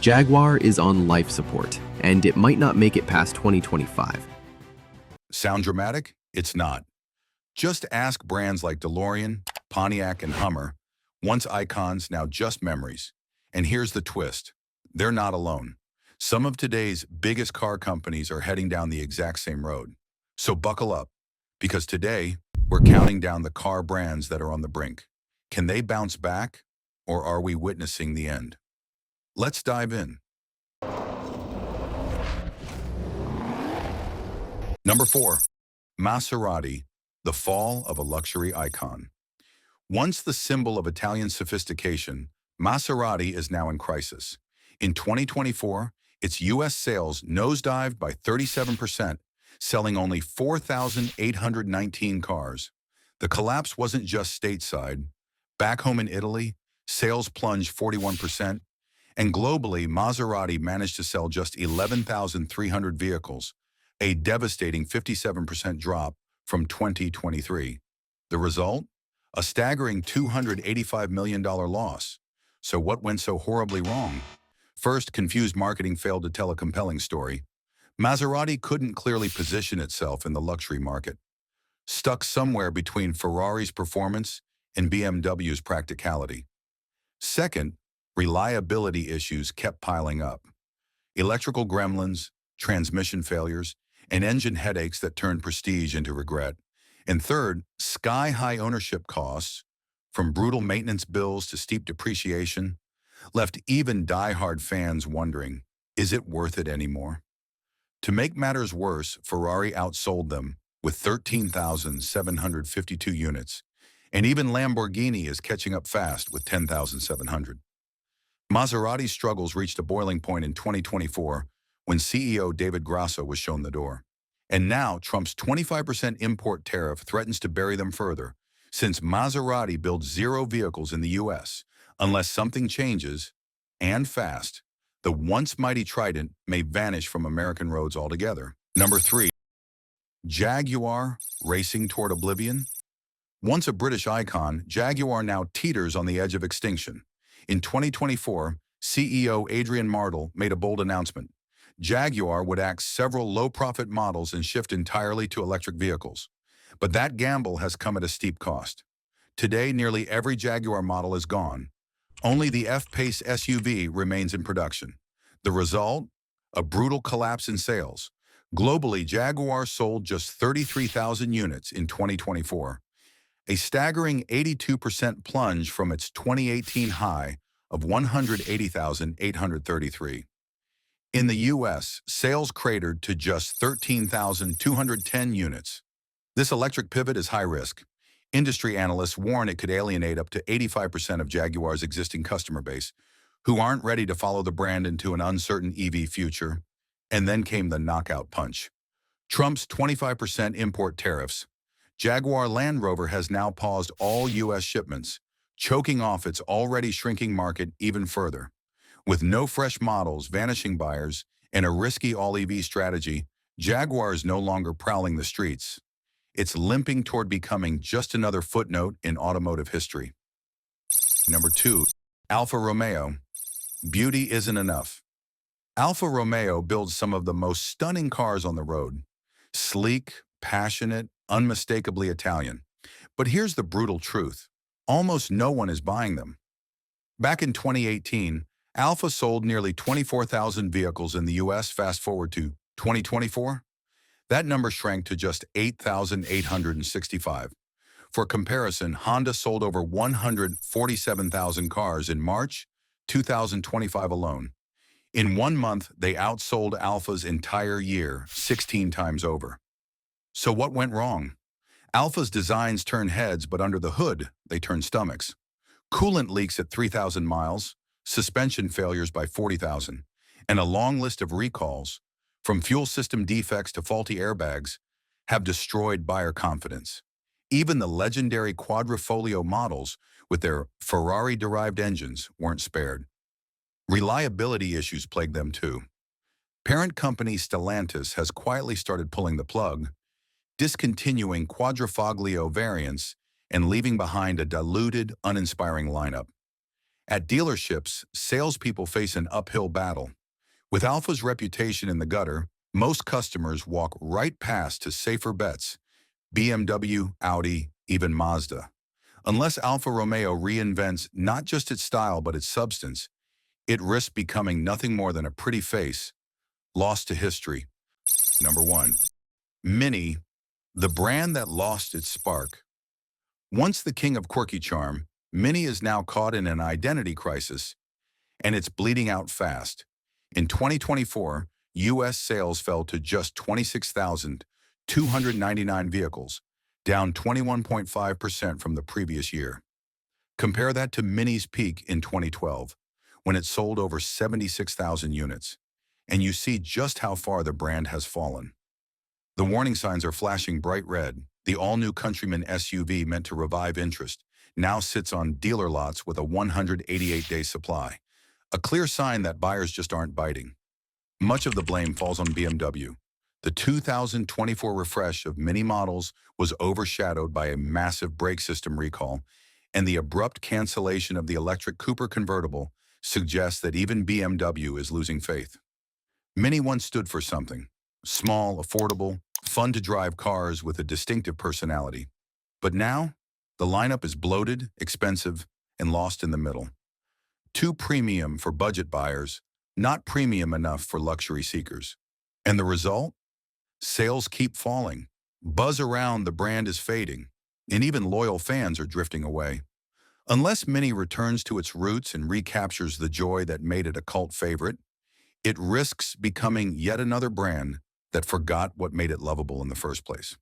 Jaguar is on life support, and it might not make it past 2025. Sound dramatic? It's not. Just ask brands like DeLorean, Pontiac, and Hummer, once icons, now just memories. And here's the twist. They're not alone. Some of today's biggest car companies are heading down the exact same road. So buckle up, because today, we're counting down the car brands that are on the brink. Can they bounce back, or are we witnessing the end? Let's dive in. Number 4. Maserati, the fall of a luxury icon. Once the symbol of Italian sophistication, Maserati is now in crisis. In 2024, its U.S. sales nosedived by 37%, selling only 4,819 cars. The collapse wasn't just stateside. Back home in Italy, sales plunged 41%, and globally, Maserati managed to sell just 11,300 vehicles, a devastating 57% drop from 2023. The result? A staggering $285 million loss. So what went so horribly wrong? First, confused marketing failed to tell a compelling story. Maserati couldn't clearly position itself in the luxury market, stuck somewhere between Ferrari's performance and BMW's practicality. Second, reliability issues kept piling up. Electrical gremlins, transmission failures, and engine headaches that turned prestige into regret. And third, sky-high ownership costs, from brutal maintenance bills to steep depreciation, left even die-hard fans wondering, is it worth it anymore? To make matters worse, Ferrari outsold them with 13,752 units, and even Lamborghini is catching up fast with 10,700. Maserati's struggles reached a boiling point in 2024 when CEO David Grasso was shown the door. And now Trump's 25% import tariff threatens to bury them further, since Maserati builds zero vehicles in the U.S. Unless something changes, and fast, the once mighty Trident may vanish from American roads altogether. Number 3. Jaguar, racing toward oblivion? Once a British icon, Jaguar now teeters on the edge of extinction. In 2024, CEO Adrian Martel made a bold announcement. Jaguar would axe several low-profit models and shift entirely to electric vehicles. But that gamble has come at a steep cost. Today, nearly every Jaguar model is gone. Only the F-Pace SUV remains in production. The result? A brutal collapse in sales. Globally, Jaguar sold just 33,000 units in 2024, a staggering 82% plunge from its 2018 high of 180,833. In the U.S., sales cratered to just 13,210 units. This electric pivot is high risk. Industry analysts warn it could alienate up to 85% of Jaguar's existing customer base, who aren't ready to follow the brand into an uncertain EV future. And then came the knockout punch. Trump's 25% import tariffs. Jaguar Land Rover has now paused all U.S. shipments, choking off its already shrinking market even further. With no fresh models, vanishing buyers, and a risky all-EV strategy, Jaguar is no longer prowling the streets. It's limping toward becoming just another footnote in automotive history. Number 2. Alfa Romeo. Beauty isn't enough. Alfa Romeo builds some of the most stunning cars on the road. Sleek, passionate, unmistakably Italian. But here's the brutal truth. Almost no one is buying them. Back in 2018, Alfa sold nearly 24,000 vehicles in the U.S. Fast forward to 2024. That number shrank to just 8,865. For comparison, Honda sold over 147,000 cars in March 2025 alone. In 1 month, they outsold Alfa's entire year 16 times over. So what went wrong? Alfa's designs turn heads, but under the hood, they turn stomachs. Coolant leaks at 3,000 miles, suspension failures by 40,000, and a long list of recalls, from fuel system defects to faulty airbags, have destroyed buyer confidence. Even the legendary Quadrifoglio models with their Ferrari-derived engines weren't spared. Reliability issues plagued them too. Parent company Stellantis has quietly started pulling the plug, discontinuing Quadrifoglio variants and leaving behind a diluted, uninspiring lineup. At dealerships, salespeople face an uphill battle. With Alfa's reputation in the gutter, most customers walk right past to safer bets, BMW, Audi, even Mazda. Unless Alfa Romeo reinvents not just its style but its substance, it risks becoming nothing more than a pretty face, lost to history. Number 1. Mini, the brand that lost its spark. Once the king of quirky charm, Mini is now caught in an identity crisis, and it's bleeding out fast. In 2024, U.S. sales fell to just 26,299 vehicles, down 21.5% from the previous year. Compare that to Mini's peak in 2012, when it sold over 76,000 units, and you see just how far the brand has fallen. The warning signs are flashing bright red. The all-new Countryman SUV meant to revive interest now sits on dealer lots with a 188-day supply, a clear sign that buyers just aren't biting. Much of the blame falls on BMW. The 2024 refresh of Mini models was overshadowed by a massive brake system recall, and the abrupt cancellation of the electric Cooper convertible suggests that even BMW is losing faith. Mini once stood for something: small, affordable, fun-to-drive cars with a distinctive personality. But now, the lineup is bloated, expensive, and lost in the middle. Too premium for budget buyers, not premium enough for luxury seekers. And the result? Sales keep falling. Buzz around the brand is fading, and even loyal fans are drifting away. Unless Mini returns to its roots and recaptures the joy that made it a cult favorite, it risks becoming yet another brand that forgot what made it lovable in the first place.